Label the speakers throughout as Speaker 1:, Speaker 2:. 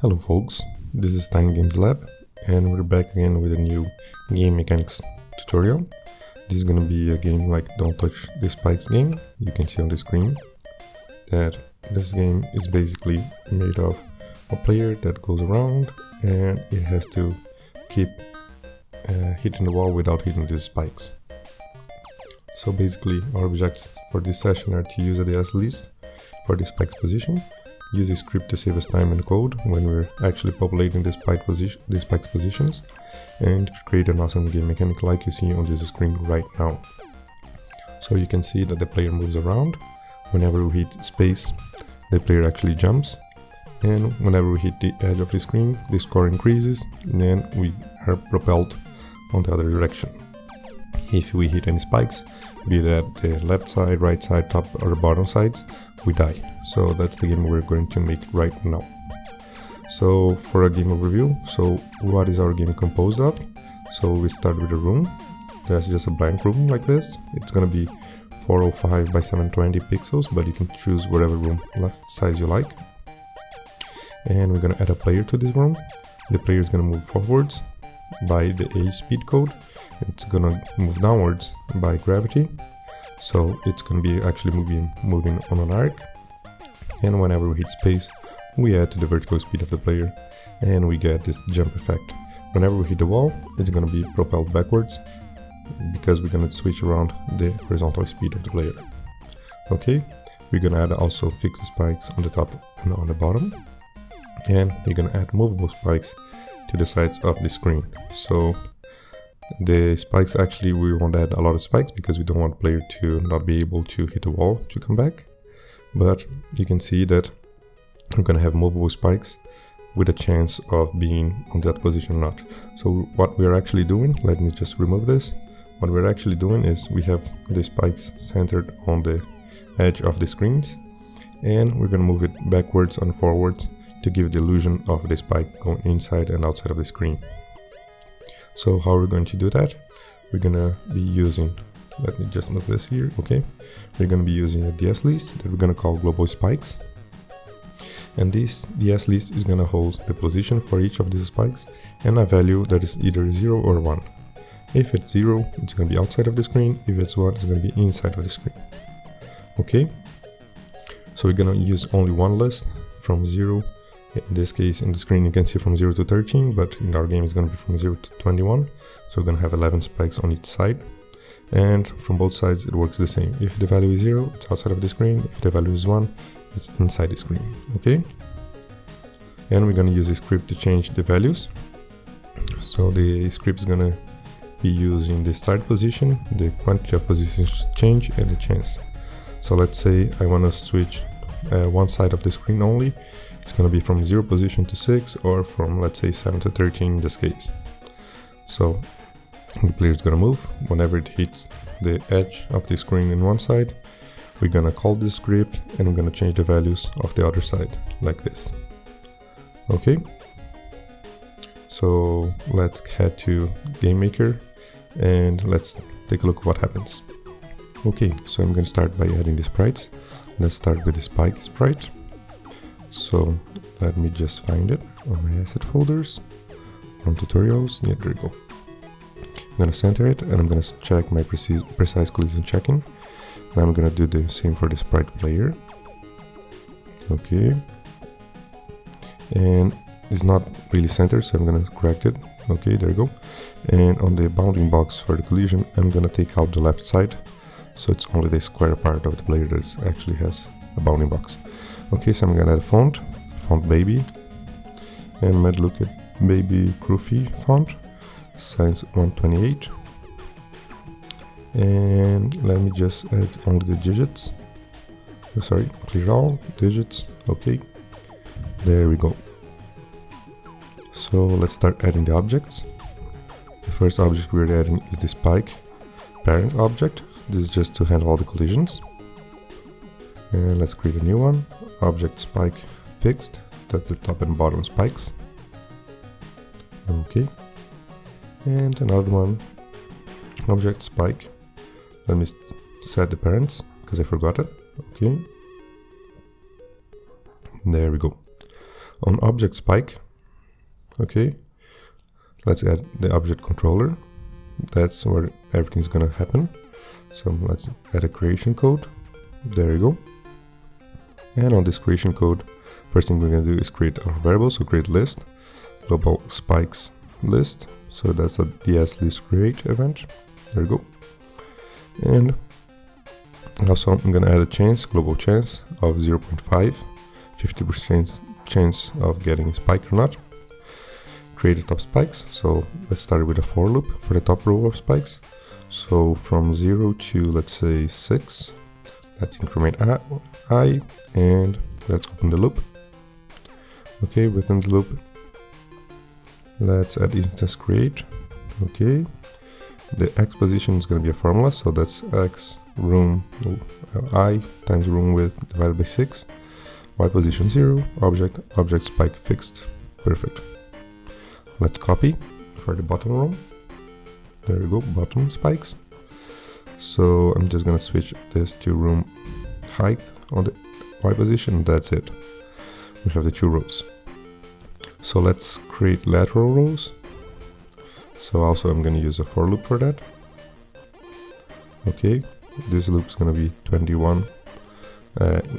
Speaker 1: Hello folks, this is Time Games Lab and we're back again with a new game mechanics tutorial. This is gonna be a game like Don't Touch the Spikes game. You can see on the screen that this game is basically made of a player that goes around and it has to keep hitting the wall without hitting the spikes. So basically our objectives for this session are to use a DS list for the spikes position, use a script to save us time and code when we're actually populating the spikes positions, and create an awesome game mechanic like you see on this screen right now. So you can see that the player moves around. Whenever we hit space, the player actually jumps, and whenever we hit the edge of the screen, the score increases, and then we are propelled on the other direction. If we hit any spikes, be it at the left side, right side, top or the bottom sides, we die. So that's the game we're going to make right now. So for a game overview, so what is our game composed of? So we start with a room. That's just a blank room like this. It's gonna be 405 by 720 pixels, but you can choose whatever room size you like. And we're gonna add a player to this room. The player is gonna move forwards by the age speed code. It's gonna move downwards by gravity. So it's gonna be actually moving on an arc. And whenever we hit space, we add to the vertical speed of the player and we get this jump effect. Whenever we hit the wall, it's gonna be propelled backwards because we're gonna switch around the horizontal speed of the player. Okay, we're gonna add also fixed spikes on the top and on the bottom. And we're gonna add movable spikes to the sides of the screen. So the spikes, actually we won't add a lot of spikes because we don't want the player to not be able to hit the wall to come back. But you can see that we're gonna have movable spikes with a chance of being on that position or not. So what we're actually doing, let me just remove this. What we're actually doing is we have the spikes centered on the edge of the screens, and we're gonna move it backwards and forwards to give the illusion of the spike going inside and outside of the screen. So how we're going to do that? We're gonna be using, let me just move this here, okay? We're gonna be using a DS list that we're gonna call global spikes. And this DS list is gonna hold the position for each of these spikes and a value that is either 0 or 1. If it's 0, it's gonna be outside of the screen. If it's 1, it's gonna be inside of the screen. Okay? So we're gonna use only one list from 0. In this case, in the screen you can see from 0 to 13, but in our game it's going to be from 0 to 21. So we're going to have 11 spikes on each side. And from both sides it works the same. If the value is 0, it's outside of the screen. If the value is 1, it's inside the screen. Okay? And we're going to use a script to change the values. So the script is going to be using the start position, the quantity of positions change, and the chance. So let's say I want to switch one side of the screen only. It's going to be from 0 position to 6, or from, let's say, 7 to 13 in this case. So the player is going to move. Whenever it hits the edge of the screen in one side, we're going to call this script and we're going to change the values of the other side like this. Okay, so let's head to Game Maker and let's take a look at what happens. Okay, so I'm going to start by adding the sprites. Let's start with the spike sprite. So let me just find it on my asset folders, on tutorials. Yeah, there we go. I'm gonna center it and I'm gonna check my precise collision checking. Now I'm gonna do the same for the sprite player. Okay. And it's not really centered, so I'm gonna correct it. Okay, there we go. And on the bounding box for the collision, I'm gonna take out the left side. So it's only the square part of the player that actually has a bounding box. Okay, so I'm gonna add a font baby, and I'm gonna look at baby Croofy font, size 128, and let me just add only the digits. Oh, sorry, clear all digits. Okay, there we go. So let's start adding the objects. The first object we're adding is the spike parent object. This is just to handle all the collisions. And let's create a new one. Object spike fixed, that's the top and bottom spikes. Okay, and another one, object spike. Let me set the parents because I forgot it. Okay, there we go. On object spike, okay, let's add the object controller. That's where everything's gonna happen. So let's add a creation code. There you go. And on this creation code, first thing we're gonna do is create our variable. So create list, global spikes list. So that's a DS list create event. There you go. And also I'm gonna add a chance, global chance of 0.5, 50% chance of getting a spike or not. Create the top spikes. So let's start with a for loop for the top row of spikes. So from 0 to, let's say, 6, let's increment I, and let's open the loop. Okay, within the loop, let's add instance create. Okay, the x position is going to be a formula, so that's x room I times room width divided by 6. Y position 0, object spike fixed. Perfect. Let's copy for the bottom row. There you go, bottom spikes. So I'm just gonna switch this to room height on the Y position. That's it. We have the 2 rows. So let's create lateral rows. So also I'm gonna use a for loop for that. Okay, this loop is gonna be 21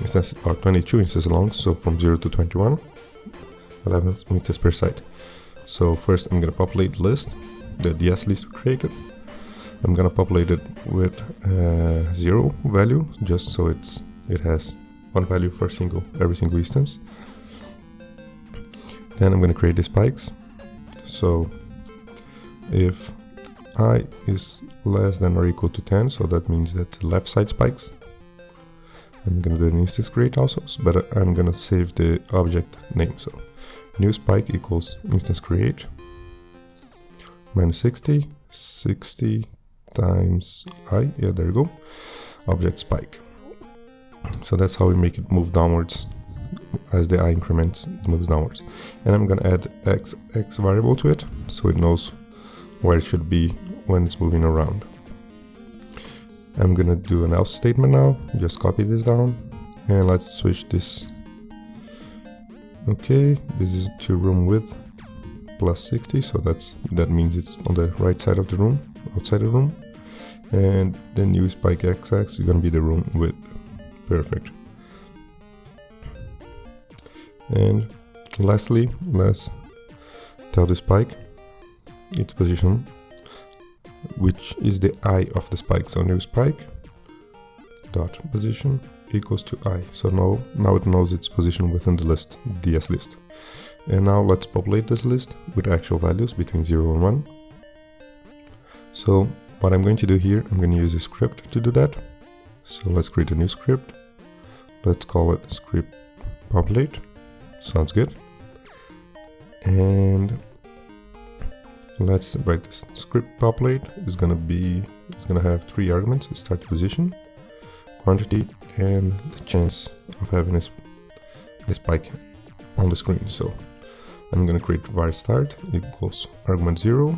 Speaker 1: instances, or 22 instances long. So from 0 to 21, 11 instances per site. So first I'm gonna populate list, the DS list we created. I'm gonna populate it with 0 value, just so it has 1 value for every single instance. Then I'm gonna create the spikes. So if I is less than or equal to 10, so that means that the left side spikes. I'm gonna do an instance create also, but I'm gonna save the object name. So new spike equals instance create minus 60 times I, yeah, there you go, object spike. So that's how we make it move downwards. As the I increments, it moves downwards. And I'm gonna add x variable to it, so it knows where it should be when it's moving around. I'm gonna do an else statement now, just copy this down, and let's switch this. Okay, this is to room width plus 60, so that means it's on the right side of the room, outside the room. And the new spike x-axis is gonna be the room width. Perfect. And lastly, let's tell the spike its position, which is the I of the spike. So new spike dot position equals to I. So now it knows its position within the list, DS list. And now let's populate this list with actual values between 0 and 1. So what I'm going to do here, I'm going to use a script to do that. So let's create a new script. Let's call it script populate. Sounds good. And let's write this script populate. It's gonna have 3 arguments: start position, quantity, and the chance of having a spike on the screen. So I'm gonna create var start equals argument 0,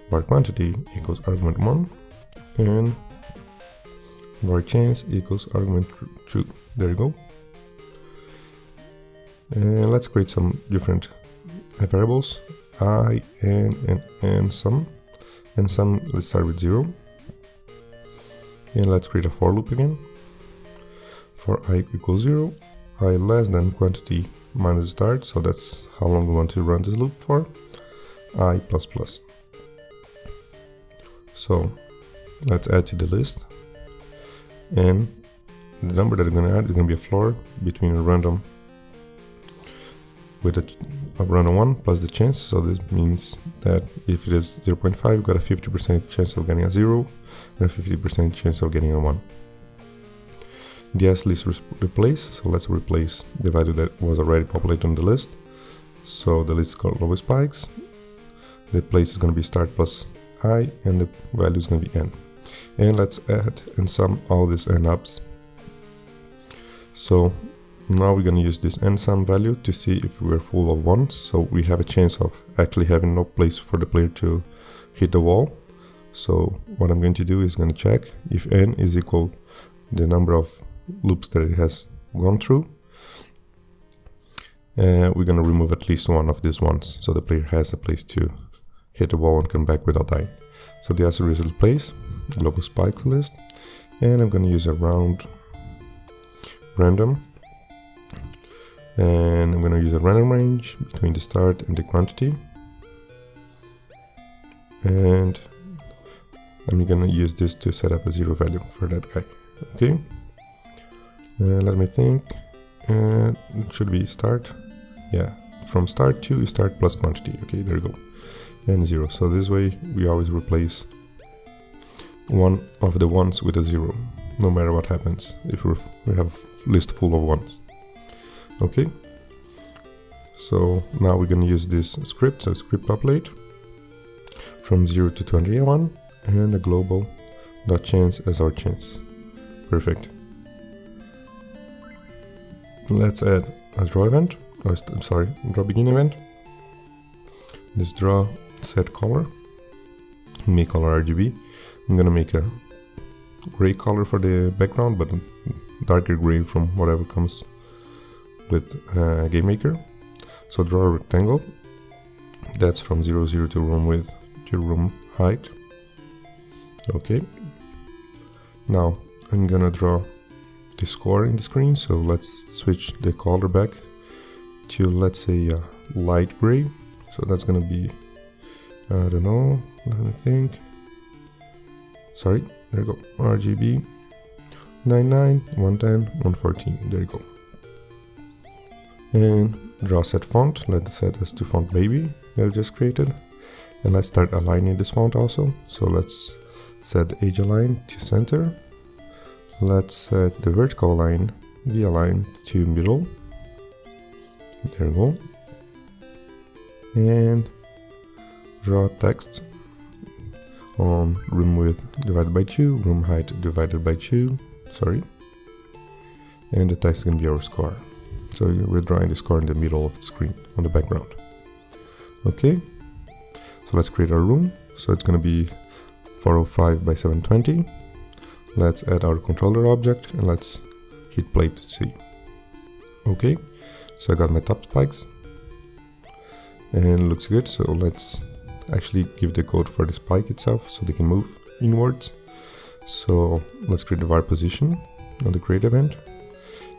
Speaker 1: var quantity equals argument 1, and var chance equals argument 2. There you go. And let's create some different variables, I, and some. And some, let's start with 0. And let's create a for loop again. For I equals 0, I less than quantity minus start, so that's how long we want to run this loop for, I plus plus. So let's add to the list. And the number that I'm going to add is going to be a floor between a random with a random 1 plus the chance. So this means that if it is 0.5, we've got a 50% chance of getting a 0 and a 50% chance of getting a 1. DS list replace, so let's replace the value that was already populated on the list. So the list is called lowest spikes. The place is going to be start plus I, and the value is going to be n. And let's add and sum all these n ups. So now we're going to use this n sum value to see if we're full of 1s, so we have a chance of actually having no place for the player to hit the wall. So what I'm going to do is going to check if n is equal the number of loops that it has gone through. we're gonna remove at least one of these ones, so the player has a place to hit the wall and come back without dying. So the answer is place, global spikes list, and I'm gonna use a round random, and I'm gonna use a random range between the start and the quantity, and I'm gonna use this to set up a 0 value for that guy. Okay, let me think. It should be start. Yeah, from start to start plus quantity. Okay, there you go. And 0. So this way we always replace one of the ones with a 0, no matter what happens if we have a list full of ones. Okay, so now we're gonna use this script. So script populate from 0 to 21 and a global dot chance as our chance. Perfect. Let's add a draw event. Draw begin event. This draw set color, make color RGB. I'm gonna make a gray color for the background, but darker gray from whatever comes with Game Maker. So draw a rectangle. That's from 0, 0 to room width to room height. Okay. Now I'm gonna draw the score in the screen. So let's switch the color back to, let's say, light gray. So that's gonna be, I don't know, let me think. Sorry, there you go. RGB 99, 110, 114. There you go. And draw set font. Let's set this to font baby that I just created. And let's start aligning this font also. So let's set the age align to center. Let's set the vertical line, the align to middle. There we go. And draw text on room width divided by 2, room height divided by 2, sorry. And the text is going to be our score. So we're drawing the score in the middle of the screen on the background. Okay, so let's create our room. So it's going to be 405 by 720. Let's add our controller object and let's hit play to see. Okay, so I got my top spikes and it looks good. So let's actually give the code for the spike itself so they can move inwards. So let's create a var position on the create event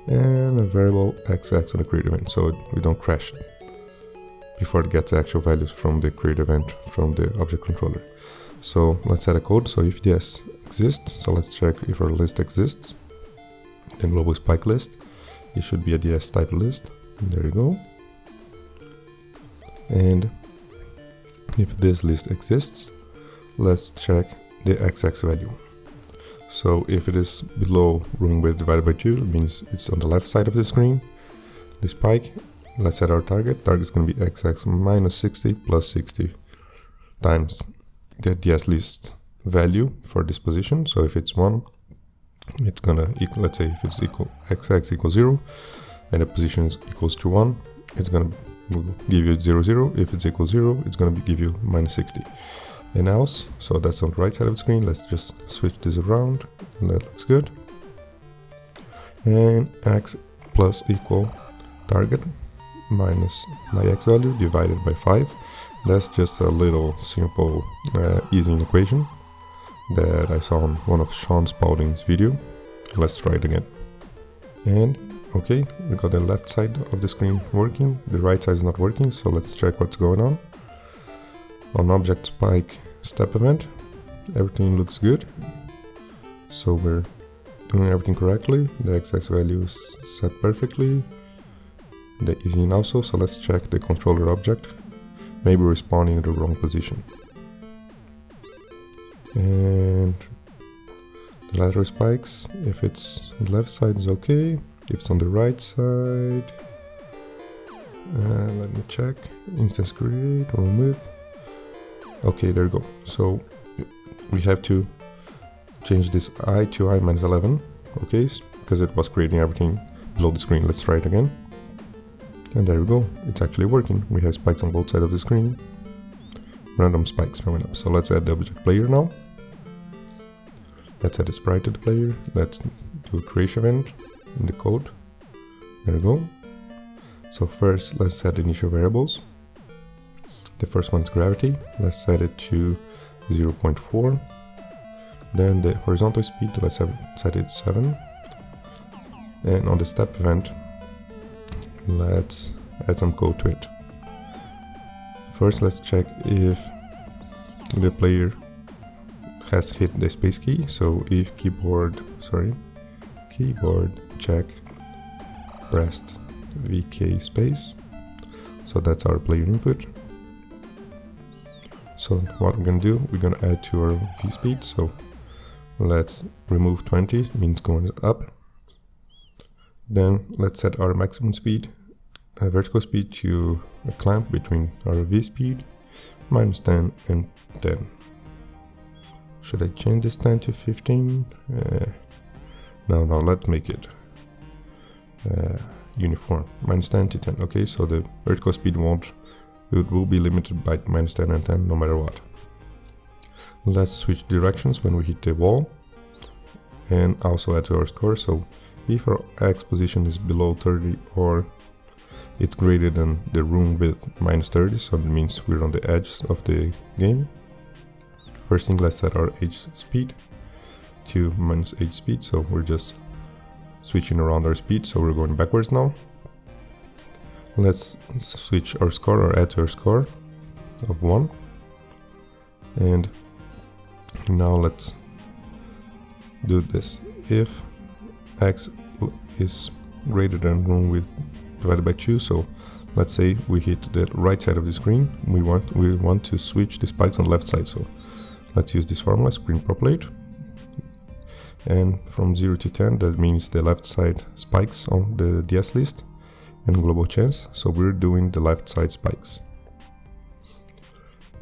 Speaker 1: and a variable xx on the create event so we don't crash before it gets the actual values from the create event from the object controller. So let's add a code. So if DS exists, so let's check if our list exists, the global spike list, it should be a DS type list. There you go. And if this list exists, let's check the XX value. So if it is below room width divided by 2, it means it's on the left side of the screen. The spike, let's set our target. Target is going to be XX minus 60 plus 60 times the DS list value for this position. So if it's 1, it's gonna equal, let's say if it's equal XX equals 0 and the position is equals to 1, it's gonna give you 0, 0. If it's equal 0, it's gonna give you minus 60. And else, so that's on the right side of the screen. Let's just switch this around and that looks good. And x plus equal target minus my x value divided by 5. That's just a little simple easy equation that I saw on one of Sean Spaulding's video. Let's try it again. And okay, we got the left side of the screen working, the right side is not working, so let's check what's going on. On object spike step event, everything looks good. So we're doing everything correctly. The XX value is set perfectly. The easy in also, so let's check the controller object. Maybe we're spawning in the wrong position. And the lateral spikes, if it's on the left side is okay. If it's on the right side, let me check. Instance create, room width. Okay, there you go. So we have to change this I to I minus 11, okay, because it was creating everything below the screen. Let's try it again. And there we go, it's actually working. We have spikes on both sides of the screen. Random spikes showing up. So let's add the object player now. Let's add a sprite to the player. Let's do a creation event in the code. There we go. So first, let's set the initial variables. The first one is gravity. Let's set it to 0.4. Then the horizontal speed, let's set it 7. And on the step event, let's add some code to it. First, let's check if the player has hit the space key. So if keyboard check pressed VK space. So that's our player input. So what we're gonna do, we're gonna add to our V speed. So let's remove 20, means going up. Then let's set our maximum speed, vertical speed, to a clamp between our V speed, -10 and 10. Should I change this 10 to 15? No, let's make it uniform, -10 to 10. Okay, so the vertical speed will be limited by -10 and 10 no matter what. Let's switch directions when we hit the wall, and also add to our score. So if our X position is below 30 or it's greater than the room width -30, so that means we're on the edge of the game. First thing, let's set our H speed to -H speed, so we're just switching around our speed, so we're going backwards now. Let's switch our score, or add to our score of 1. And now let's do this. If X is greater than room width divided by 2, so let's say we hit the right side of the screen, we want to switch the spikes on the left side. So let's use this formula, screen populate, and from 0 to 10, that means the left side spikes on the DS list, and global chance, so we're doing the left side spikes.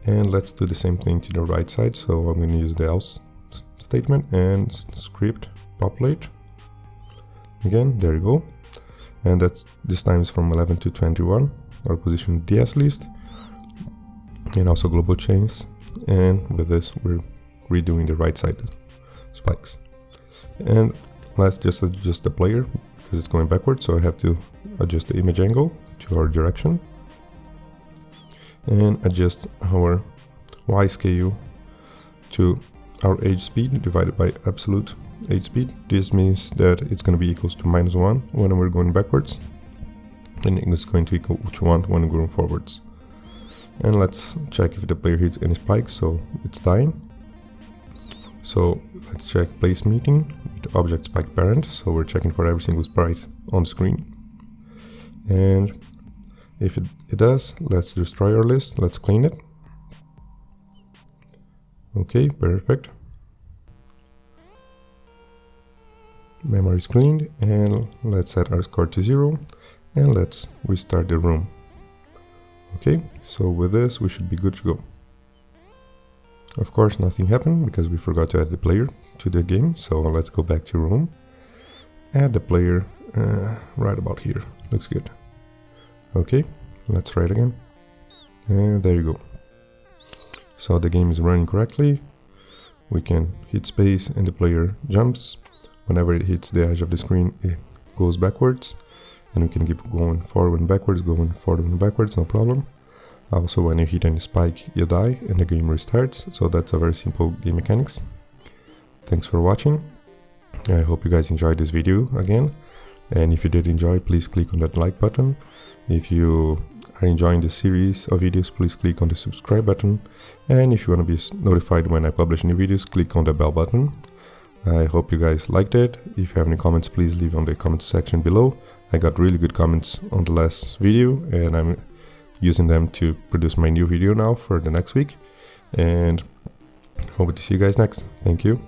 Speaker 1: And let's do the same thing to the right side, so I'm going to use the else statement and script populate. Again, there you go. And that's this time is from 11 to 21, our position DS list, and also global change. And with this, we're redoing the right side spikes. And let's just adjust the player because it's going backwards, so I have to adjust the image angle to our direction and adjust our Y scale to our H speed divided by absolute H speed. This means that it's going to be equals to -1 when we're going backwards, and it's going to equal to 1 when we're going forwards. And let's check if the player hits any spikes, so it's dying. So let's check place meeting with object spike parent, so we're checking for every single sprite on the screen. And if it does, let's destroy our list, let's clean it. Okay, perfect. Memory is cleaned, and let's set our score to 0, and let's restart the room. Okay, so with this we should be good to go. Of course, nothing happened because we forgot to add the player to the game, so let's go back to room. Add the player right about here, looks good. Okay, let's try it again, and there you go. So the game is running correctly. We can hit space and the player jumps. Whenever it hits the edge of the screen, it goes backwards, and we can keep going forward and backwards, no problem. Also, when you hit any spike, you die and the game restarts. So that's a very simple game mechanics. Thanks for watching. I hope you guys enjoyed this video again. And if you did enjoy, please click on that like button. If you are enjoying this series of videos, please click on the subscribe button. And if you want to be notified when I publish new videos, click on the bell button. I hope you guys liked it. If you have any comments, please leave on the comment section below. I got really good comments on the last video, and I'm using them to produce my new video now for the next week. And hope to see you guys next. Thank you.